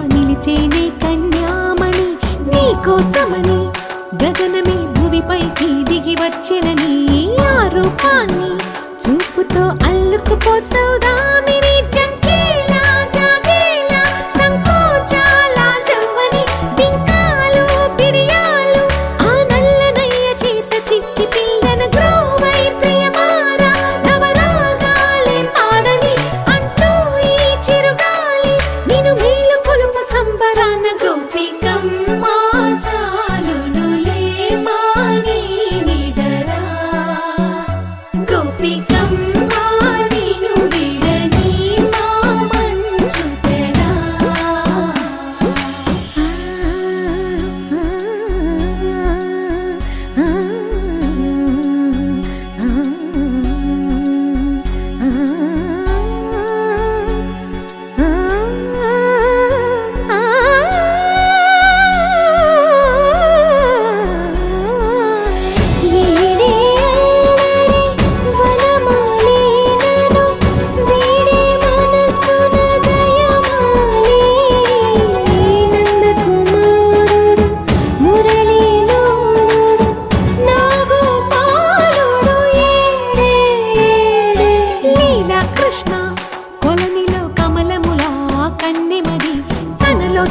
నిలిచేనే కన్యామణి నీకోసమని గగనమే భువిపైకి దిగి వచ్చినని ఆ రూపాన్ని చూపుతో అల్లుకుపోసౌదామిని జంకేలా జాగేలా సంకోచాల జవ్వని బింకాలు బిరియాలు ఆ నల్లనయ్య చేత చిక్కి పిల్లన గ్రోవై ప్రియమారా నవరాగాలే పాడని అంటూ ఈ చిరుగాలి నిన్ను మేలు కొలుపు సంబరాన గోపికమ్మ చాలునులే మాని నిదరా గోపికమ్మ నిన్ను విడని మా మంచు తెరా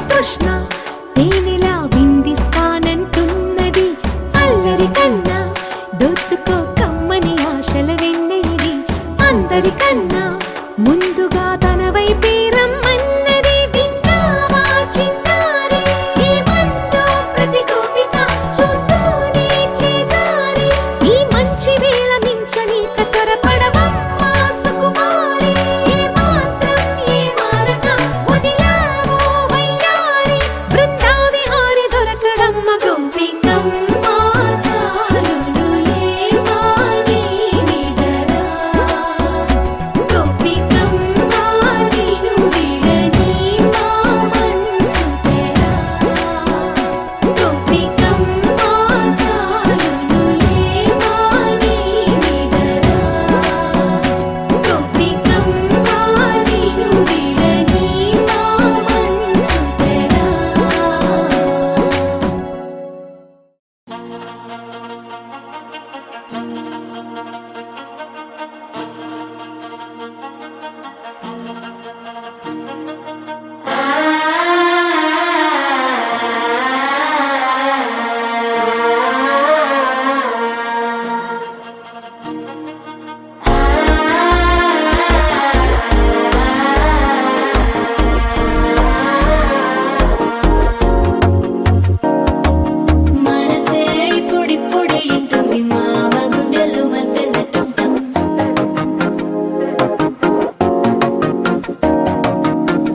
తృష్ణ తేనెలా విందిస్తానంటున్నది అల్లరి కన్నా దోచుకో కమ్మని ఆశల వెన్నెయిది అందరికన్నా ముందుగా తన వైపే రమ్మన్నది విన్నావా చిన్నారి ఈ మందో ప్రతి గోపిక చూస్తూనే చేజారి ఈ మంచి వేళ మించని కతరపడవమ్మ సుకుమారి ఏ మాత్రం ఏ మారక వదిలావో వయ్యారి బృందావిహారి దొరకడమ్మ గోపికమ్మ చాలునులే మాని నిదరా గోపికమ్మ నిన్ను విడని మా మంచు తెరా గోపికమ్మ చాలునులే మాని నిదరా గోపికమ్మ నిన్ను విడని మా మంచు తెరా మనసే ఇప్పుడిప్పుడే ఇంటుంది మామ గుండెలు మధ్యలటం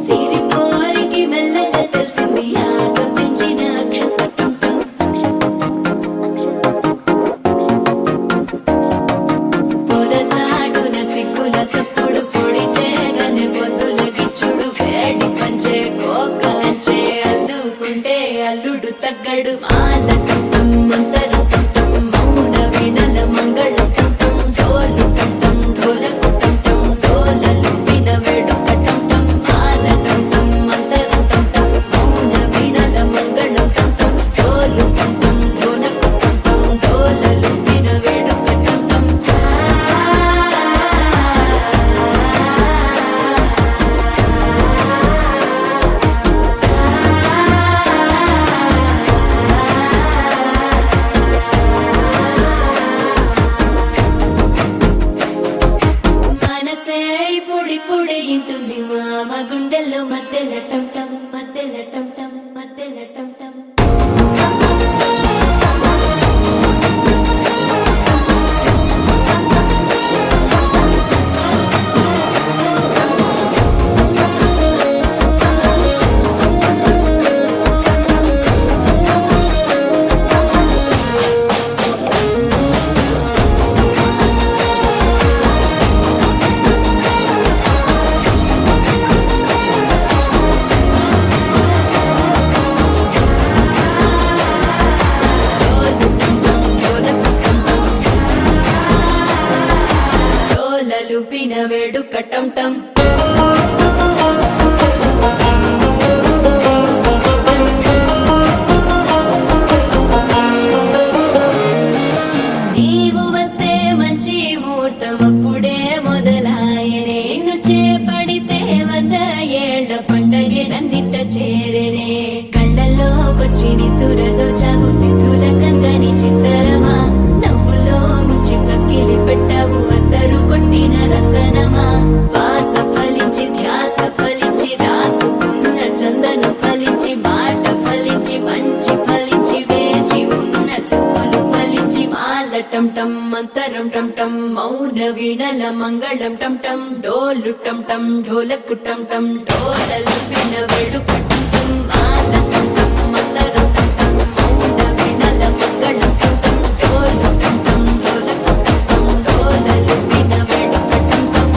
సిరిపోరికి మెల్లగా తెలిసింది ఆశ పెంచిన అక్షతటం పొదసాటున సిగ్గుల సప్పుడు పొడి చేయగానే పొద్దుల గిచ్చుడు వేడి పంచే కోక అంచే అల్లుకుంటే అల్లుడు తగ్గడు మాల టం మంతర టం మౌన వినల మంగళ టం డోలు టం ఢోలకు టం డోలలు విన వేడుక టం మాల టం మంతర టం మౌన వినల మంగళ టం డోలు టం ఢోలకు టం డోలలు విన వేడుక టం మనసే ఇప్పుడిప్పుడే ఇంటుంది మామ గుండెల్లో మధ్యల టం టం మధ్యల టం టం మధ్యల టం టం లూపిన వేడుక టం టం పిచ్చిని తురదోచావు సిద్ధుల కందని చిత్తరమా నవ్వులో ముంచి చక్కిలి పెట్టావు అద్దరు కొట్టిన రతనమా శ్వాస ఫలించి ధ్యాస ఫలించి రాసుకున్న చందన ఫలించి మాట ఫలించి మంచి ఫలించి వేచి ఉన్న చూపులు ఫలించి మాల టం టం మంతరం టం టం మౌన వీణల మంగళం టం టం డోలు టం టం ఢోలకు టం టం డోలలు విన వేడుక టం టం మాల టం టం మంతరం టం టం మౌన వీణల మంగళం టం టం డోలు టం టం ఢోలకు టం టం డోలలు విన వేడుక టం టం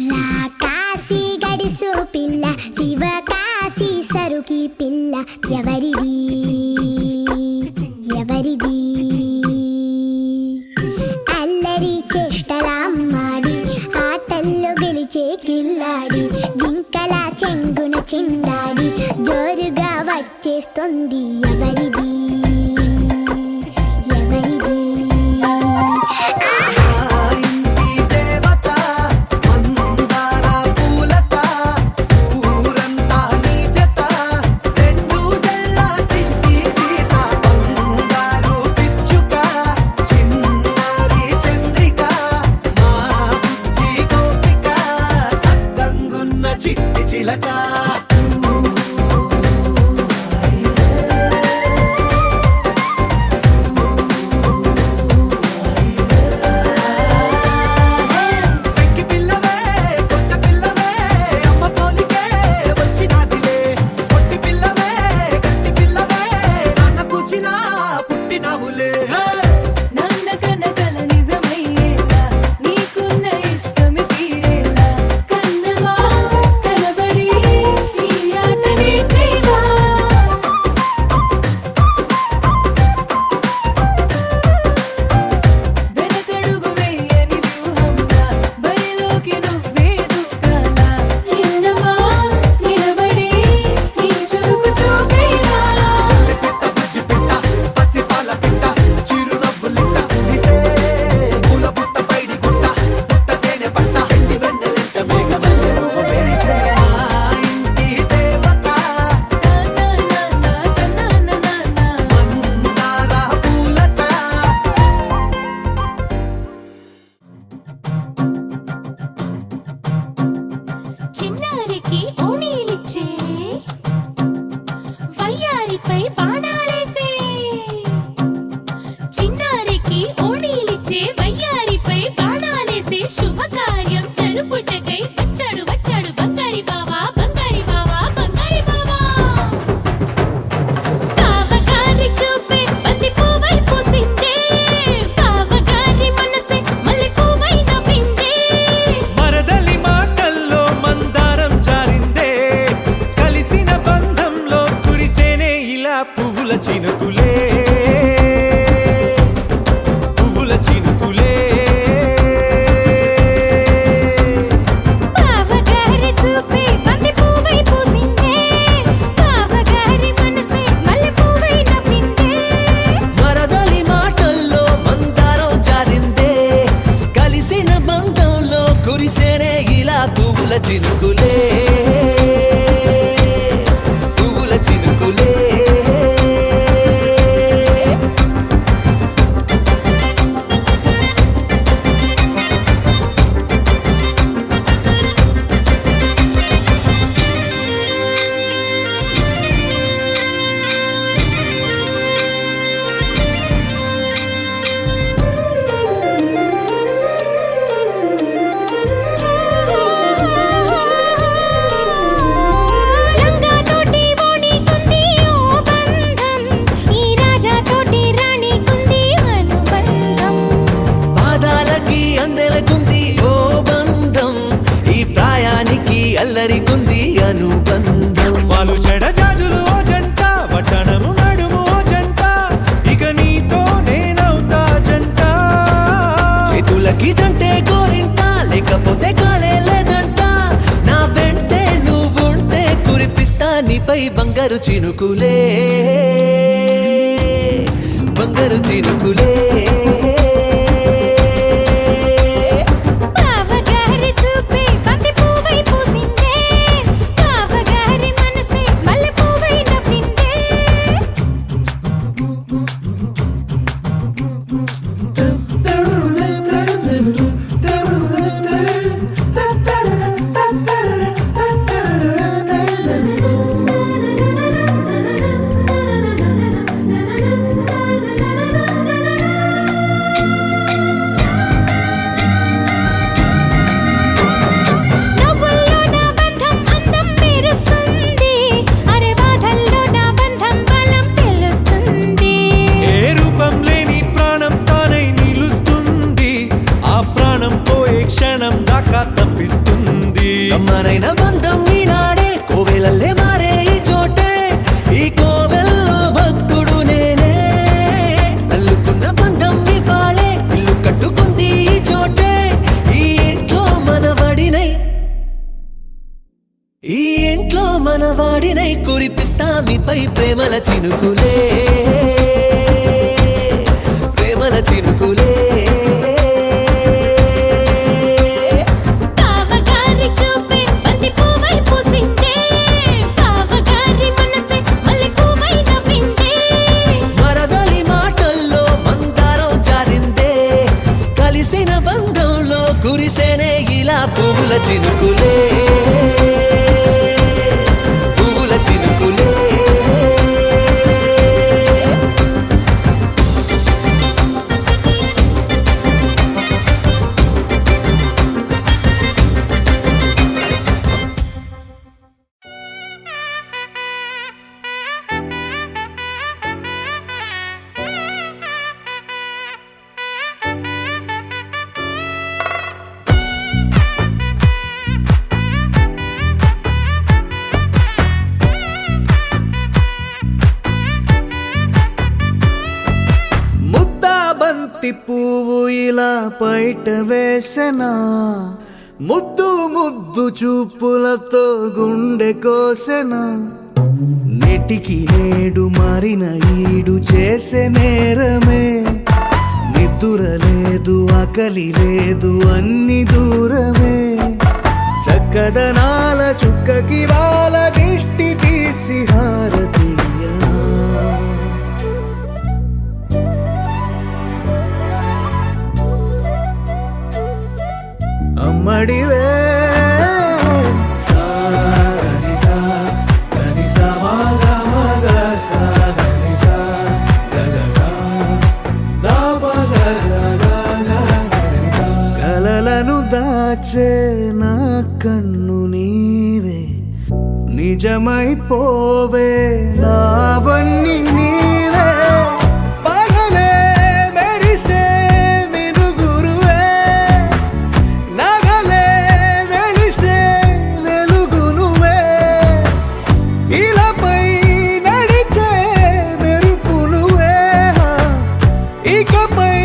La casi వయసు పిల్ల శివకాశి సరుకి పిల్ల ఎవరిది ఎవరిది అల్లరి చేష్టలామ్మాడి ఆటల్లో గెలిచే కిల్లాడి జింకల చెంగున చిందాడి జోరుగా వచ్చేస్తుంది ఎవరిది ఎవరిది చిట్టి చిలక పెంకి పిల్లవే కొత్త పిల్లవే అమ్మ పోలికే వచ్చినాదిలే కొట్టి పిల్లవే గట్టి పిల్లవే నాన్న కూచిలా పుట్టినావులే నాన్న కనకల నిజమయ్యేలా నీకున్న ఇష్టమి తీరేలా కన్నవా కనబడి ఈ ఆటని చేయవా వెనకడుగు వేయని వ్యూహంగా బరిలోకి నువ్వే దూకాలా చిన్నవా నిలబడి నీ చురుకు చూపేలా పిట్ట బుజ్జి పిట్ట పసిపాల పిట్ట చిరునవ్వులిట్ట నిసే పూల పుట్ట పైడి గుట్ట పుట్ట తేనె పట్ట ఎండి వెన్నెలింట మేఘమల్లె నువ్వు మెరిసే ఆ ఇంటి దేవత మందార పూలత చిన్నారికి ఓణీలిచ్చే వయ్యారిపై బాణాలేసే చిన్నారికి ఓణీలిచ్చే వయ్యారిపై బాణాలేసే శుభకార్యం జరుపుటకై వచ్చాడు వచ్చాడు బంగారి బావా బంగారి బావా బంగారి బావా బావగారి చూపే బంతి పువ్వై పూసిందే బావగారి మనసే మల్లె పువ్వై నవ్విందే మరదలి మాటల్లో మందారం జారిందే కలిసిన బంధంలో కురిసేనే ఇలా పువ్వుల చినుకులే పువ్వుల చినుకులే బావగారి చూపే బంతి పువ్వై పూసిందే బావగారి మనసే మల్లె పువ్వై నవ్విందే మరదలి మాటల్లో మందారం జారిందే కలిసిన బంధంలో కురిసేనే ఇలా పువ్వుల చినుకులే పువ్వుల చినుకులే లంగా తోటి ఓణి కుంది ఓ బంధం ఈ రాజా తోటి రాణి కుంది అనుబంధం పాదాలకి అందెలకుంది ఓ బంధం ఈ ప్రాయానికి అల్లరికుంది అనుబంధం వాళ్ళు చెడ జాజులు ఓ జంట వడ్డనము నడుము ఓ జంట ఇక నీతో నేనవుతా జంట చేతులకి జంటే గోరింట లేకపోతే కాలే లేదంట నా వెంటే నువ్వుంటే కురిపిస్తా నీపై బంగారు చినుకులే బంగారు చినుకులే బావగారి చూపే బంతి పువ్వై పూసిందే బావగారి మనసే మల్లె పువ్వై నవ్విందే కమ్మనైన బంధం ఈనాడే కోవెలల్లే మారే ఈ చోటే ఈ కోవెల్లో భక్తుడు నేనే నల్లుకున్న బంధం ఈ పాళే ఇల్లు కట్టుకుంది ఈ చోటే ఈ ఇంట్లో మనవాడినై ఈ ఇంట్లో మనవాడినై కురిపిస్తా మీపై ప్రేమల చినుకులే ప్రేమల చినుకులే బావగారి చూపే బంతి పువ్వై పూసిందే బావగారి మనసే మల్లె పువ్వై నవ్విందే మరదలి మాటల్లో మందారం జారిందే కలిసిన బంధంలో కురిసేనే ఇలా పువ్వుల చినుకులే పువ్వుల చినుకులే ముద్దాబంతి పువ్వు ఇలా బయట వేసెనా ముద్దు ముద్దు చూపులతో గుండె కోసెనా నెటికి నేడు మారిన ఈడు చేసే నేరమే నిద్దుర లేదు ఆకలి లేదు అన్ని దూరమే చక్కదనాల చుక్కకి వాళ్ళ దిష్టి తీసి హారతీయనా అమ్మడివే కలలను దాచే నా కన్ను నీవే నిజమైపోవే నావన్నీ నీవే పగలే మెరిసే మినుగురువే నగలే వెలిసే వెలుగునువే ఇలాపై నడిచే మెరుపునువే ఇకపై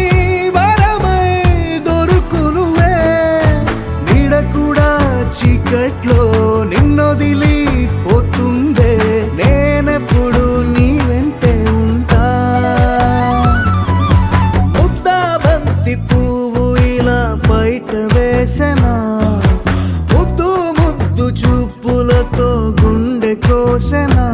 వరమై దొరుకునువే నీడ కూడా చీకట్లో నిన్నొదిలి పోతుందే నేనెప్పుడు నీ వెంటే ఉంటా ముద్దాబంతి పువ్వు ఇలా బయట వేసెనా ముద్దు ముద్దు చూపులతో గుండె కోసెనా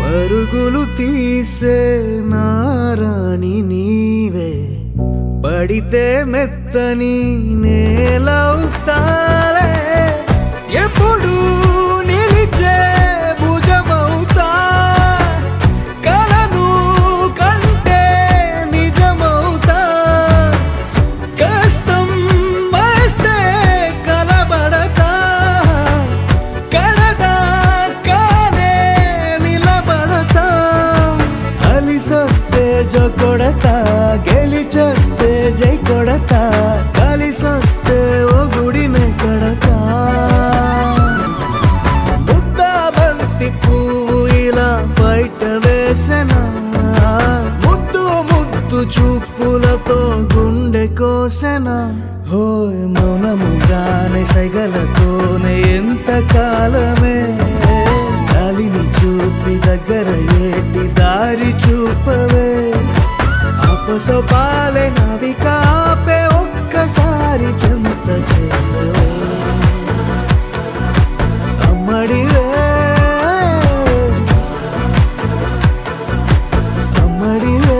పరుగులు తీసే నారాణి నీవే పడితే మెత్తని నేలవుతాలే ఎప్పుడు నిలిచే భుజమవుతా కలను కంటే నిజమవుతా కష్టం వస్తే కలబడతా కడదాకానే నిలబడతా అలిసొస్తే జో కొడతా గెలిచొస్తే జై కొడతా కలిసొస్తే ఓ గుడినే కడతా ముద్దాబంతి పువ్వు ఇలా బయట వేసెనా ముద్దు ముద్దు చూపులతో గుండె కోసెనా హోయ్ మౌనముగానే సైగలతోనే ఎంత కాలమే జాలిని చూపి దగ్గర ఏటి దారి చూపవే అపసోపాలే నావిక ఆపే ఒక్కసారి చెంత చేరవే అమ్మడివే అమ్మడివే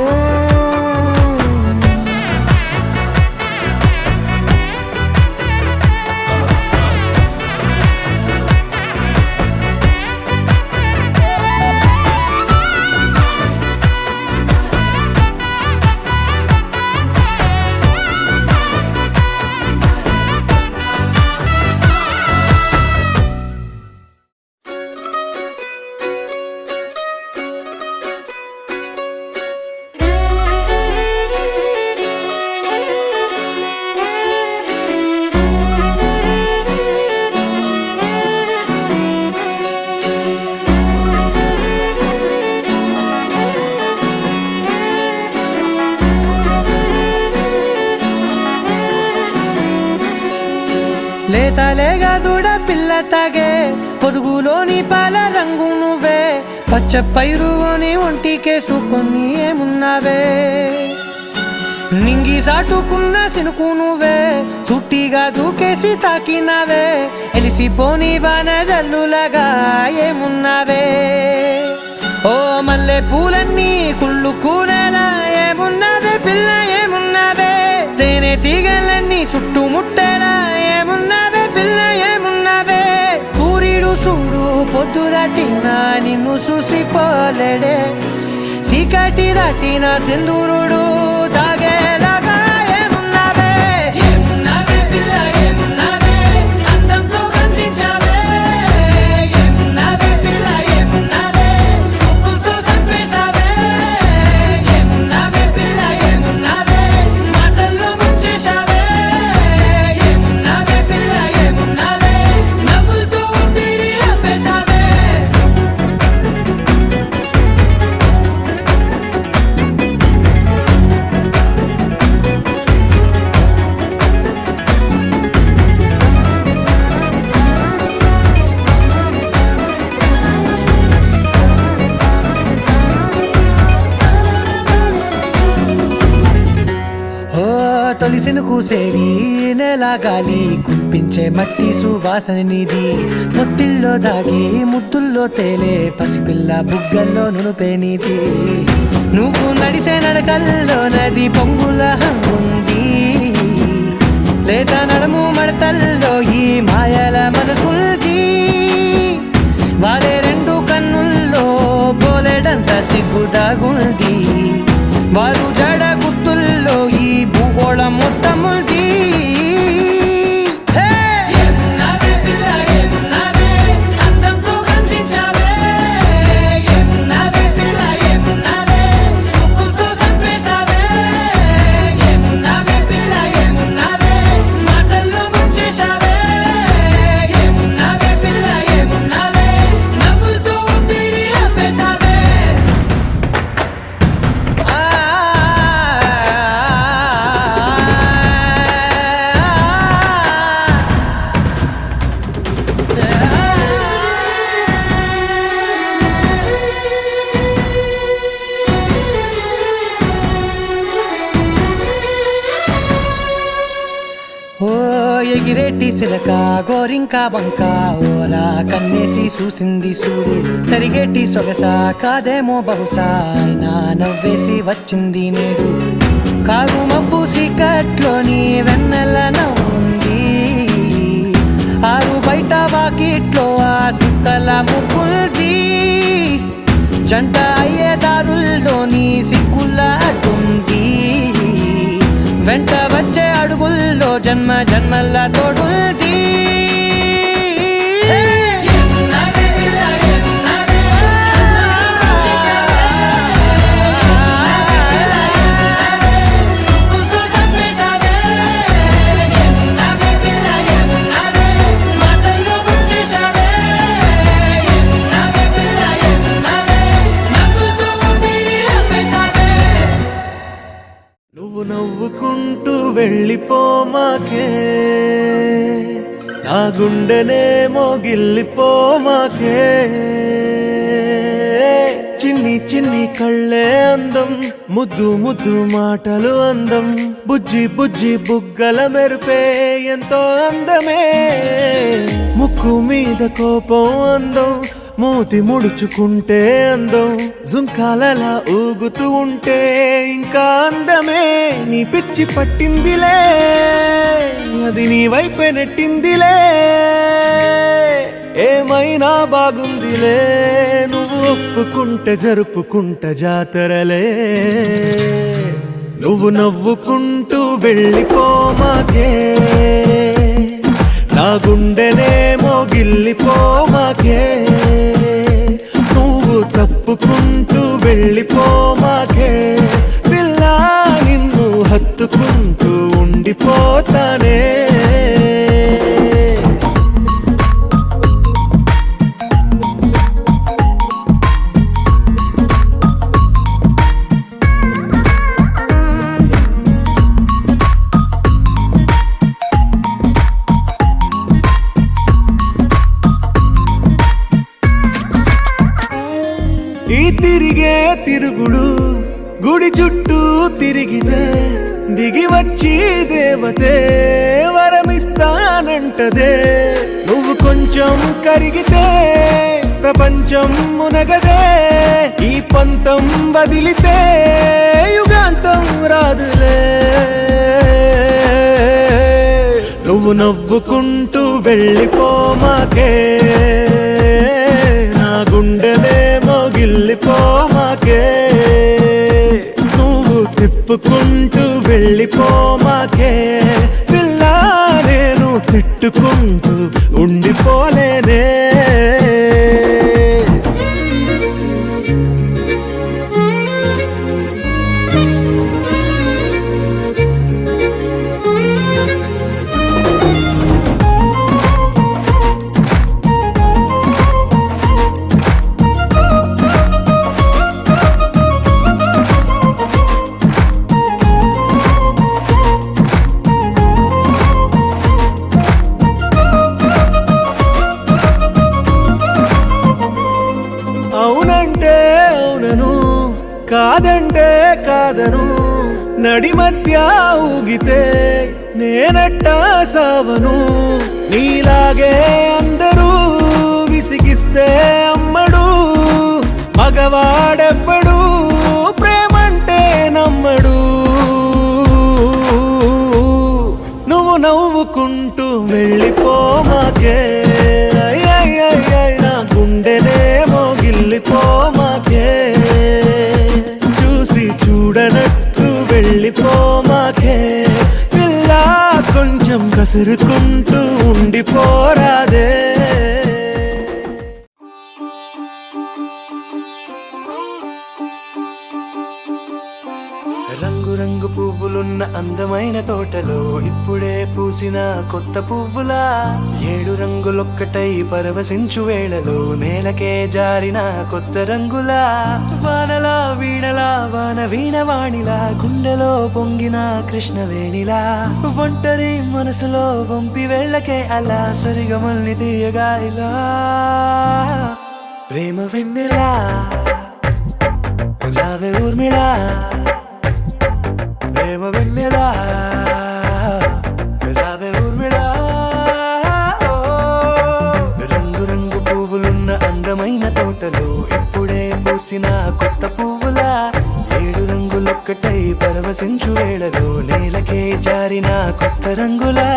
లేతలేగా దూడ పిల్ల తాగే పొదుగులోని పాల రంగు నువ్వే పచ్చ పైరుని ఒంటికేసుకొని ఏమున్నావే నింగి సాటుకున్న సినుకు నువ్వే చుట్టిగా దూకేసి తాకినావే ఎలిసిపోని వాన జల్లులగా ఏమున్నావే ఓ మల్లె పూలన్నీ కుళ్ళు కూరలా ఏమున్నావే పిల్ల ఏమున్నావే తేనె తీగలన్నీ చుట్టుముట్టేలా ఏమున్నావే పిల్ల ఏమున్నావే సూర్యుడు చూడు పొద్దురాటిన నిన్ను చూసిపోలేడే చీకటి దాటిన సింధూరుడు దాగేలాగా ఏమున్నావే ఏమున్నావే పిల్ల ఏమున్నావే అందంతో కనిపించావే ఏమున్నావే పిల్ల ఏమున్నావే సుక్కుతో చంపేశావే ఏమున్నావే పిల్ల ఏమున్నావే మాటల్లో ముంచేశావే ఏమున్నావే పిల్ల ఏమున్నావే నవ్వులతో ఊపిరి ఆపేశావే ఓ తొలిసిన కూసేరి నెల గాలి కుప్పించే మట్టి సువాసన నీది ముత్తిల్లో దాగి ముత్తుల్లో తేలే పసిపిల్ల బుగ్గల్లో నునుపే నీది నువ్వు నడిసే నడకల్లో నది పొంగుల హంగుంది లేదా నడుము మడతల్లో ఈ మాయల మనసుల్ది వారే రెండు కన్నుల్లో బోలెడంత సిగ్గుదాగుంది వారు జడ గుత్తుల్లో ఈ భూగోళం మొత్తముల్ది ఏమున్నావే పిల్ల ఏమున్నావే అందంతో కనిపించావే ఏమున్నావే పిల్ల ఏమున్నావే సుక్కుతో చంపేశావే ఏమున్నావే పిల్ల ఏమున్నావే మాటల్లో ముంచేశావే ఏమున్నావే పిల్ల ఏమున్నావే నవ్వులతో ఊపిరి ఆపేశావే ఓ ఎగిరేటి సిలక గోరింక వంక ఓరా కన్నేసి చూసింది చూడు తరిగేటి సొగస కాదేమో బహుశా అయినా నవ్వేసి వచ్చింది నేడు కారు మబ్బు సీకట్లోని వెన్నెల నవ్వుంది ఆరు బయట వాకిట్లో ఆ సుక్కల ముగ్గుల్ది జంట అయ్యే దారుల్లోని సిగ్గుల అడ్డుంది వెంట వచ్చే అడుగుల్లో జన్మ జన్మల తోడుల్ది ఏమున్నావే పిల్ల ఏమున్నావే సుక్కుతో చంపేశావే ఏమున్నావే పిల్ల ఏమున్నావే మాటల్లో ముంచేశావే ఏమున్నావే పిల్ల ఏమున్నావే నవ్వులతో ఊపిరి ఆపేశావే నువ్వు నవ్వుకుంటూ వెళ్ళిపోమాకే నా గుండెనేమో గిల్లిపోమాకే చిన్ని చిన్ని కళ్ళే అందం ముద్దు ముద్దు మాటలు అందం బుజ్జి బుజ్జి బుగ్గల మెరుపే ఎంతో అందమే ముక్కు మీద కోపం అందం మూతి ముడుచుకుంటే అందం జుంకాలలా ఊగుతూ ఉంటే ఇంకా అందమే నీ పిచ్చి పట్టిందిలే అది నీ వైపే నెట్టిందిలే ఏమైనా బాగుందిలే నువ్వు ఒప్పుకుంటే జరుపుకుంట జాతరలే నువ్వు నవ్వుకుంటూ వెళ్ళిపోమాకే నా గుండెనేమో గిల్లిపోమాకే నువ్వు తప్పుకుంటూ వెళ్ళిపోమాకే పిల్ల నిన్ను హత్తుకుంటూ ఉండిపోతానే తిరిగితే దిగి వచ్చి దేవతే వరమిస్తానంటదే. నువ్వు కొంచెం కరిగితే ప్రపంచం మునగదే. ఈ పంతం వదిలితే యుగాంతం రాదులే. నువ్వు నవ్వుకుంటూ వెళ్ళిపోమాకే, నా గుండెలేమో గిల్లిపోమాకే. నువ్వు తిప్పుకుంటూ వెళ్ళిపోమాకే పిల్ల, నేను తిట్టుకుంటూ ఉండిపోలేనే. అవునంటే అవునను, కాదంటే కాదను. నడి మధ్య ఊగితే నేనట్టా సావను. నీలాగే అందరూ విసిగిస్తే అమ్మడు. మగవాడెవ్వడు ప్రేమంటే నమ్మడు. నువ్వు నవ్వుకుంటూ వెళ్ళిపోమాకే, నా గుండెనేమో గిల్లిపోమాకే. చూసి చూడనట్టు వెళ్ళిపోమాకే పిల్ల, కొంచెం కసురుకుంటూ ఉండిపోరాదే. రంగు పువ్వులున్న అందమైన తోటలో ఇప్పుడే పూసిన కొత్త పువ్వులా. 7 రంగులొక్కటై పరవశించు వేళలో నేలకే జారిన కొత్త రంగులా. వానలా వీణలా వాన వీణవాణిలా గుండెలో పొంగిన కృష్ణవేణిలా. ఒంటరి మనసులో వంపి వెళ్ళకే అలా సరిగమల్ని తీయగా ఇలా. ప్రేమ వెన్నెలా రావే ఊర్మిళా, ప్రేమ వెన్నెలా రావే ఊర్మిళా. రంగు రంగు పువ్వులున్న అందమైన తోటలో ఇప్పుడే పూసిన కొత్త పువ్వులా. 7 రంగులొక్కటై పరవశించు వేళలో నేలకే జారిన కొత్త రంగులా.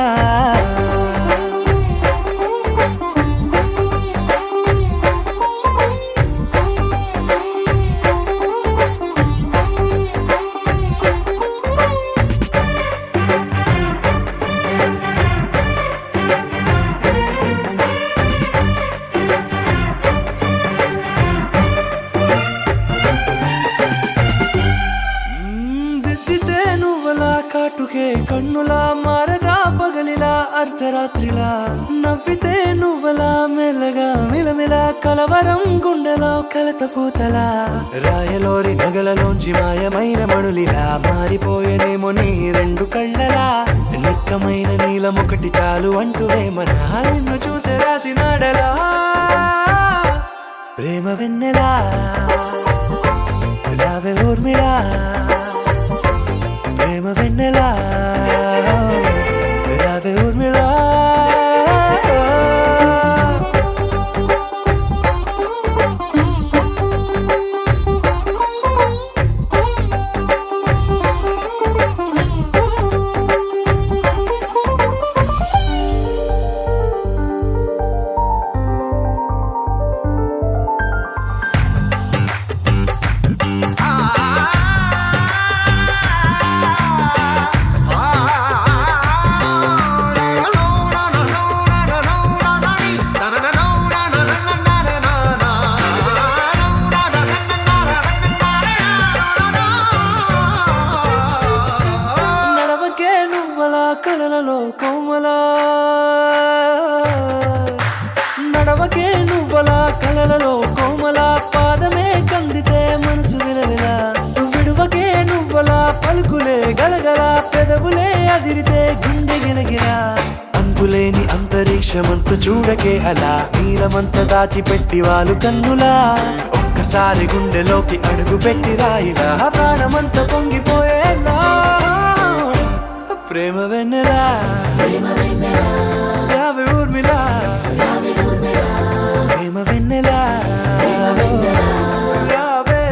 కాటుకే కన్నులా మారదా పగలిలా అర్ధరాత్రిలా. నవ్వితే నువ్వలా మెల్లగా మిలమిలా కలవరం గుండెలో కలత పూతలా. రాయలోరి నగలలోంచి మాయమైన మణులిలా మారిపోయేనేమో నీ 2 కళ్ళలా. నిక్కమైన నీలమొకటి చాలు అంటూ వేమనా నిన్ను చూసే రాసినాడలా. ప్రేమ వెన్నెలా రావే ఊర్మిళా, ప్రేమ వెన్నెలా రావే ఊర్మిళా. కలలలో కోమలా నడవకే నువ్వలా కలలలో కోమలా. పాదమే కందితే మనసు విలవిలా. విడువకే నువ్వలా పలుకులే గలగల పెదవులే అదిరితే గుండె గిలగిలా అంతులేని అంతరిక్షమంత చూడకే అలా నీలమంత దాచిపెట్టి వాళ్ళు కన్నులా ఒక్కసారి గుండెలోకి అడుగు పెట్టి రాయిలా ప్రాణమంత పొంగిపోయేలా ప్రేమ వెన్నెలా యావే ఊర్మిళ ప్రేమ వెన్నెలా యావే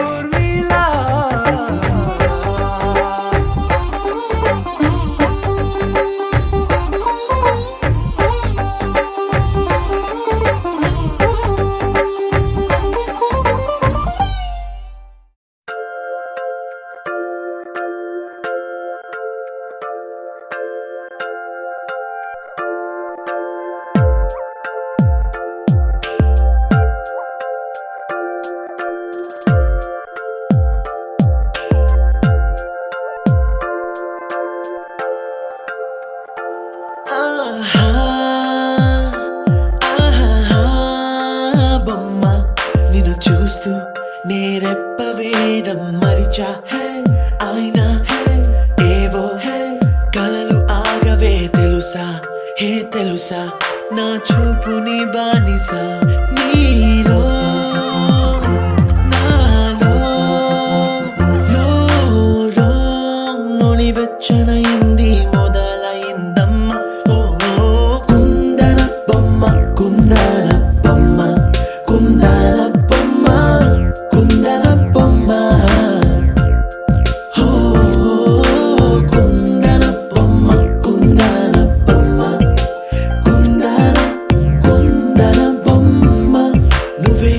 ఊర్మిళ బొమ్మ నిన్ను చూస్తూ నేరెప్ప వేయడం మరిచా అయినా ఏవో కలలు ఆగవే తెలుసా హే తెలుసా నా చూపుని బానిసా నీలో నాలో లో నొలి వెచ్చనైంది మొదలైందమ్మ ఓ కుందన బొమ్మ కుందన బొమ్మ కుందన బొమ్మ కుందన బొమ్మ ఓ కుందన బొమ్మ కుందన బొమ్మ కుందన బొమ్మ నువ్వే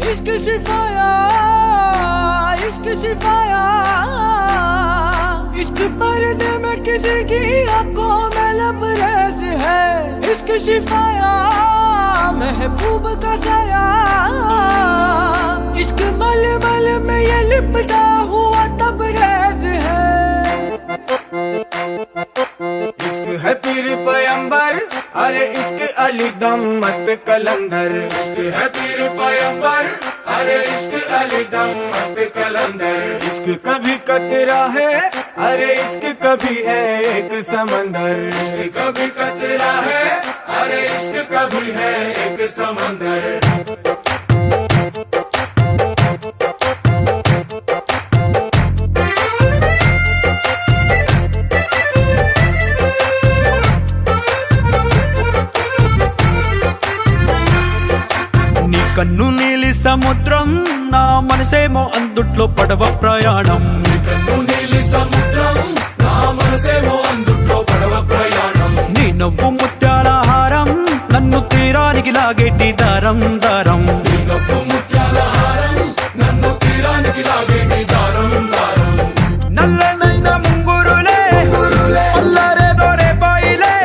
इश्क शिफाया, इश्क शिफाया, इश्क पर्दे में किसी की आंखों में लबरेज है। इश्क शिफाया, महबूब का साया, इश्क मलमल में ये लिपटा हुआ तबरेज है। इश्क है पीर पैगंबर, अरे इश्क अली दम मस्त कलंदर। इश्क है पीर पैगंबर, अरे इश्क अली दम मस्त कलंदर। इश्क कभी कतरा है, अरे इश्क कभी है एक समंदर। इश्क कभी कतरा है, अरे इश्क कभी है एक समंदर। కన్ను నీలి సముద్రం, నా మనసేమో అందుట్లో పడవ ప్రయాణం। కన్ను నీలి సముద్రం, నా మనసేమో అందుట్లో పడవ ప్రయాణం। నీ నవ్వు ముత్యాల హారం, నన్ను తీరానికి లాగేటి దారం దారం। నీ నవ్వు ముత్యాల హారం, నన్ను తీరానికి లాగేటి దారం దారం। నల్లనైన ముంగురులే అల్లారేదో రేపాయిలే,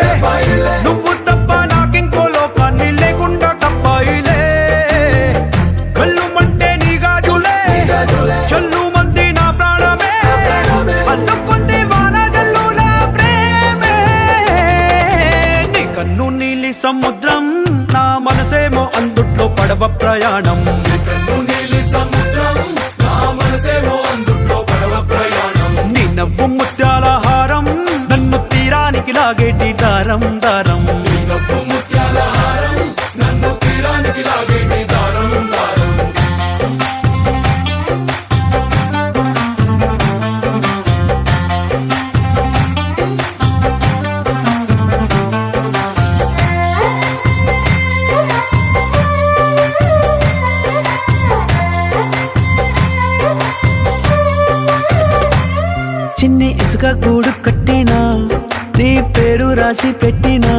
నువ్వు తప్ప నాకింకో లోకాన్ని లేకుండా కప్పాయిలే। చల్లు మంది నా ప్రాణమే, అల్లుకుంది వాన జల్లుల ప్రేమే। నీ కన్ను నీలి సముద్రం, నా మనసేమో అందుట్లో పడవ ప్రయాణం। కన్ను నీలి సముద్రం, నా మనసేమో అందుట్లో పడవ ప్రయాణం। నీ నవ్వు ముత్యాల హారం, నన్ను తీరానికి లాగేటి దారం దారం। నీ నవ్వు ముత్యాల హారం, నన్ను తీరానికి లాగేటి దారం దారం। గూడు కట్టినా నీ పేరు రాసి పెట్టినా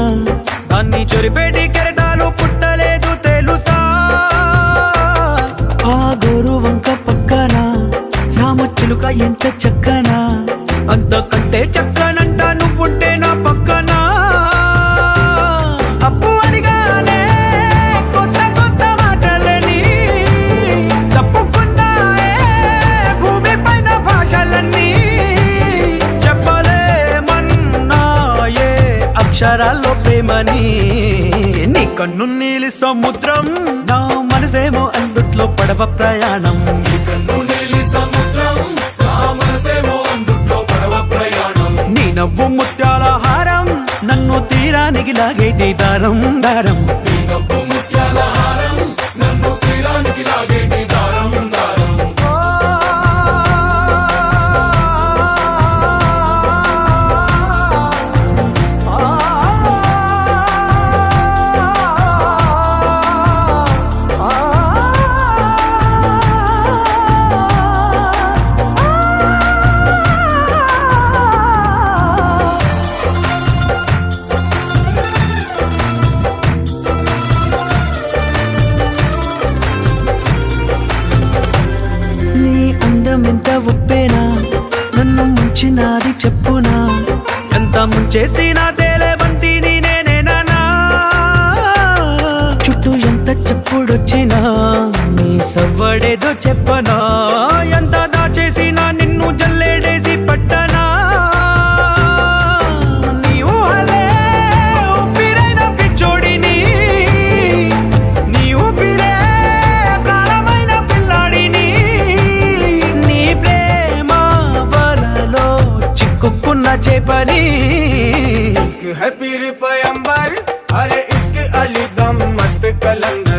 దాన్ని చొరిపెట్టి కెరటాలు పుట్టలేదు తెలుసా ఆ గోరు వంక పక్కన రామచిలుక ఎంత చక్కనా అంతకంటే చక్కనంట నువ్వుంటే నా పక్కన అప్పు అడిగానే కొత్త కొత్త మాటలని తప్పుకున్నాయే భూమి పైన భాషలన్నీ చెప్పలేమన్నాయే అక్షరాల్లో ప్రేమని నీ కన్ను నీలి సముద్రం నా మనసేమో అందుట్లో పడవ ప్రయాణం నీ నవ్వు ముత్యాల హారం నన్ను తీరానికి లాగేటి దారం దారం ఎంత ఒప్పేనా నన్ను ముంచినాది చెప్పునా ఎంత ముంచేసినా తేలేవంతిని నేనేనా చుట్టూ ఎంత చెప్పుడొచ్చినా నీ సవ్వడేదో చెప్పనా ఎంత దాచేసినా నిన్ను జల్లేడేసి పట్టనా నీ ఊహలే ఊపిరైన పిచ్చోడిని నీ ఊపిరే ప్రాణమైన పిల్లాడిని చిక్కుకున్న చేపని इश्क है पीर पैगंबर अरे इश्क अली दम मस्त कलंदर